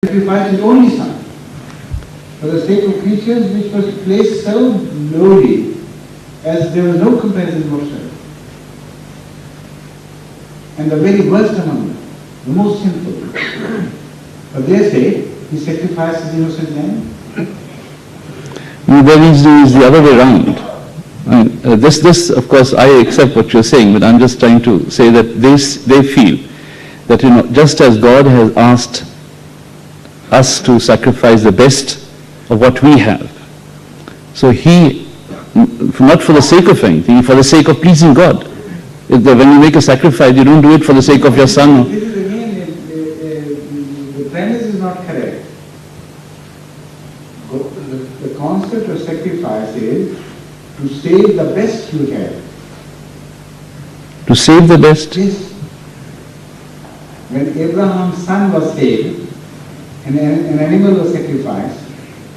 sacrificed his only son for the sake of creatures which was placed so lowly as there was no comparison whatsoever. And the very worst among them, the most sinful. For their sake, he sacrificed his innocent lamb. Their reasoning is the other way around. This, of course, I accept what you're saying, but I'm just trying to say that they feel that, just as God has asked us to sacrifice the best of what we have, so He, not for the sake of anything, for the sake of pleasing God. When you make a sacrifice, you don't do it for the sake of your son. This is again, the premise is not correct. The concept of sacrifice is to save the best you have. To save the best? Yes. When Abraham's son was saved, and an animal was sacrificed,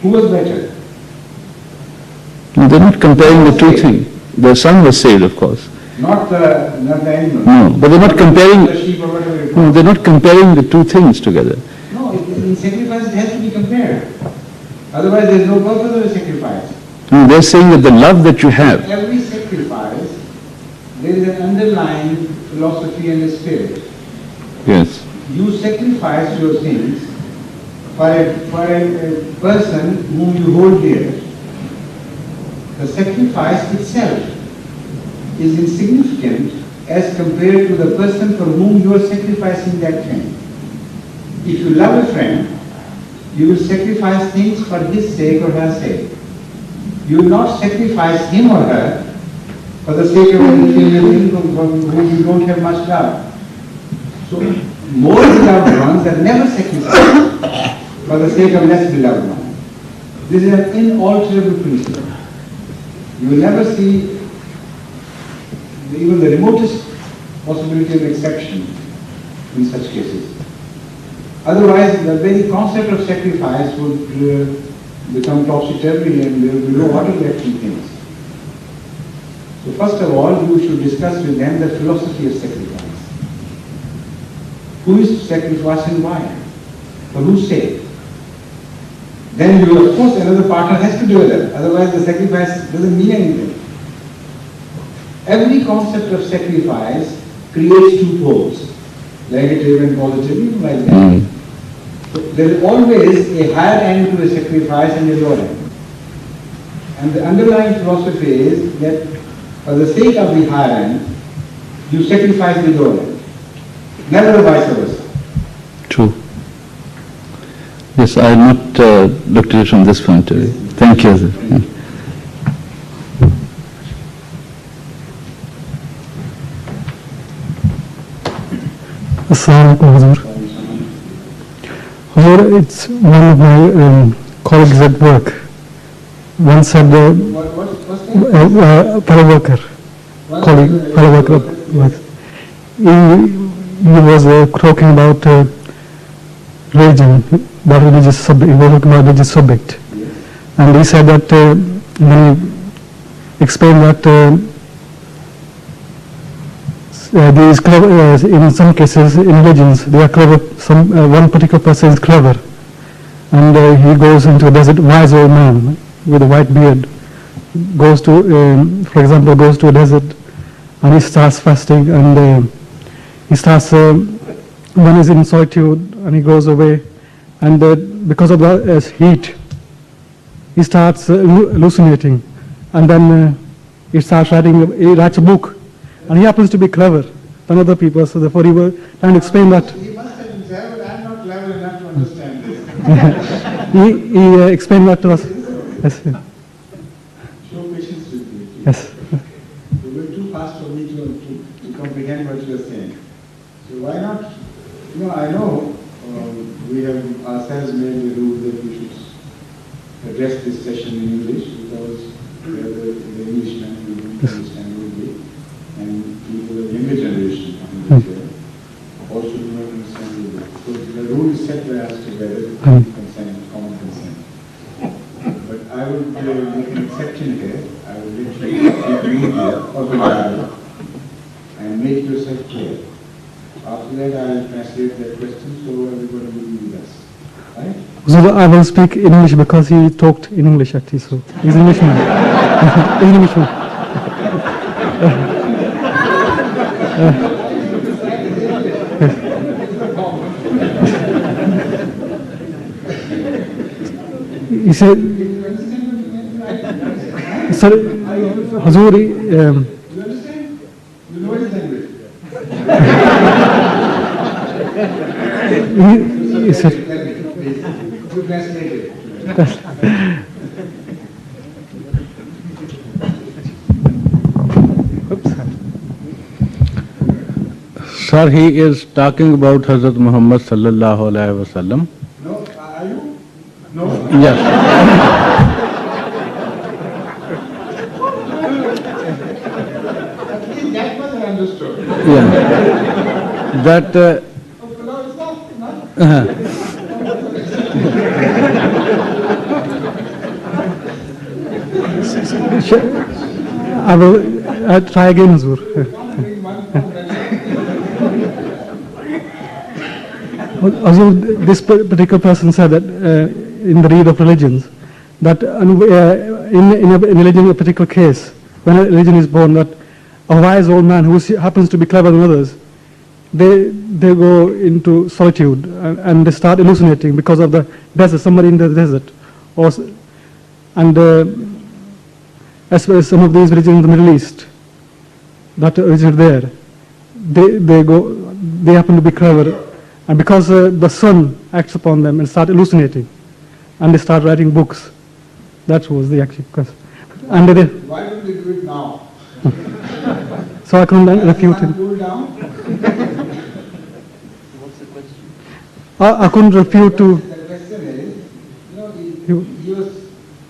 who was better? No, they're not comparing the two things. The son was saved, of course. Not the animal. No, but they're not comparing. The sheep or whatever. No, they're not comparing the two things together. No, in sacrifice it has to be compared. Otherwise, there is no purpose of a sacrifice. No, they're saying that the love that you have. Every sacrifice, there is an underlying philosophy and a spirit. Yes. You sacrifice your sins for a person whom you hold dear. The sacrifice itself is insignificant as compared to the person for whom you are sacrificing that thing. If you love a friend, you will sacrifice things for his sake or her sake. You will not sacrifice him or her for the sake of anything from whom you don't have much love. So, more beloved ones are never sacrificed for the sake of less beloved ones. This is an inalterable principle. You will never see even the remotest possibility of exception in such cases. Otherwise, the very concept of sacrifice would become topsy-turvy and there will be no order left in things. So first of all, you should discuss with them the philosophy of sacrifice. Who is sacrificing why? For whose sake? Then you, of course, another partner has to do that. Otherwise, the sacrifice doesn't mean anything. Every concept of sacrifice creates two poles, negative and positive, like that. So there is always a higher end to a sacrifice and a lower end. And the underlying philosophy is that for the sake of the higher end, you sacrifice the lower end. Never vice versa. True. Yes, I have not looked at it from this point of view. Thank you. Assalamu alaikum, Hazur. Hazur, it's one of my colleagues at work once said, fellow worker, colleague, fellow worker, he was talking about religion, about religious subject, he was talking about religious subject. And he said that, when he explained that these clever, in some cases in religions they are clever, one particular person is clever and he goes into a desert, wise old man with a white beard goes to, for example, goes to a desert and he starts fasting and he starts, when he's in solitude and he goes away and because of the heat he starts hallucinating and then he starts writing, he writes a book. And he happens to be clever than other people, so therefore he was trying to explain that. He must have been clever, but I'm not clever enough to understand this. he explained that to us. Yes. Show patience with me. Yes. You were too fast for me to comprehend what you are saying. So why not? I know we have ourselves made the rule that we should address this session in English because the Englishmen who don't understand Urdu. And people of younger generation coming here also do not understand Urdu. So the rule is set by us together, consent, common consent. But I will make an exception here. I will literally take media or the dialogue and make yourself clear. After that I will translate that question so everybody will be with us. Right? So I will speak in English because he talked in English actually, so he's an Englishman. He's an Englishman. He said, sorry, Hazur, You understand? You know his language. he said, Please. You translate it. Sir, he is talking about Hazrat Muhammad sallallahu alaihi wasallam. No, are you? No. Yes. At least that much I understood. Yeah. That. Oh, no, it's not. I will try again, Hazur. Hazur, this particular person said that in the read of religions, that in a religion, a particular case, when a religion is born, that a wise old man who happens to be clever than others, they go into solitude and they start hallucinating because of the desert, somebody in the desert, as well as some of these religions in the Middle East that originate there, they happen to be clever, and because the sun acts upon them and start hallucinating, and they start writing books. That was the actual question. And Why don't they do it now? so I couldn't refute him. Cool down. I couldn't refute to. The question is, he was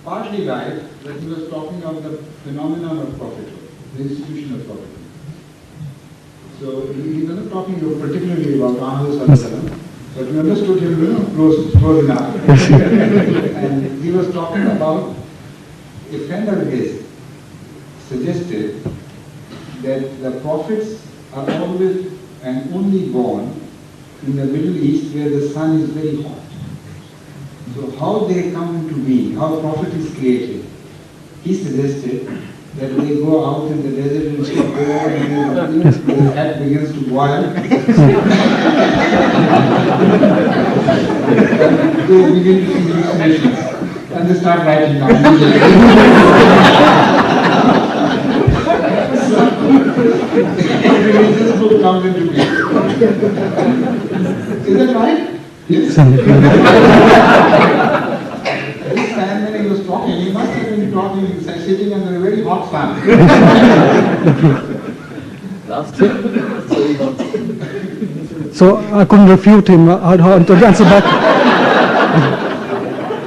partly right that he was talking of the phenomenon of prophethood, the institution of prophethood. So he was not talking particularly about Muhammad, but you understood him close enough. And he was talking about a friend of his suggested that the prophets are always and only born in the Middle East where the sun is very hot. So how they come into being, how a prophet is created, he suggested that they go out in the desert and stop there and then the head begins to boil. They begin to see hallucinations and they start writing down. This book comes into being. Is that right? Yes. This time when he was talking, he must have been talking, sitting under a very hot sun. So I couldn't refute him. I had to answer back.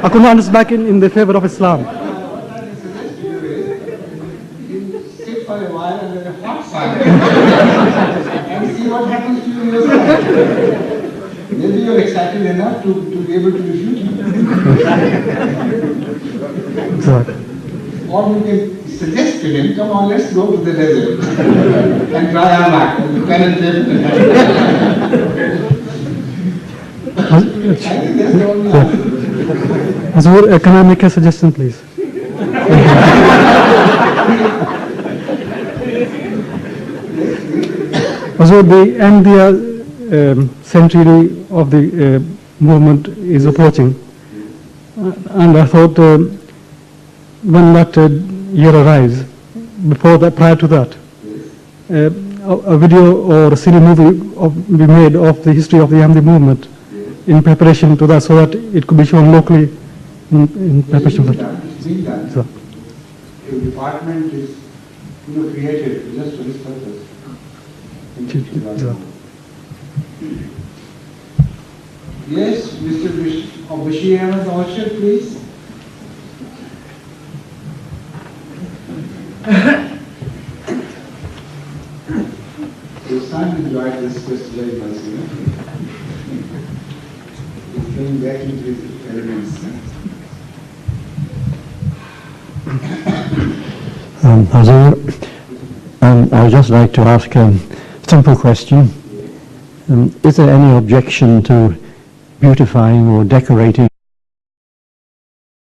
I couldn't answer back in the favor of Islam. You sit for a while under a hot sun and see what happens to you yourself. Maybe you're excited enough to be able to refute him. Exactly. Or you can suggest to him, come on, let's go to the desert and try our luck and pen and paper. I think that's the only answer. Hazur, can I make a suggestion, please? Hazur, the end century of the movement is approaching, and I thought when that year arrives, prior to that, a video or a silly movie be made of the history of the Ahmadi movement in preparation to that, so that it could be shown locally in preparation for that. It's been done. So, The department is created just for this purpose. so. Yes, Mr. Bashir Ahmed Orchard, please. Your son enjoyed this quest very much, He's going back into his elements. Hazur, I would just like to ask a simple question. Is there any objection to beautifying or decorating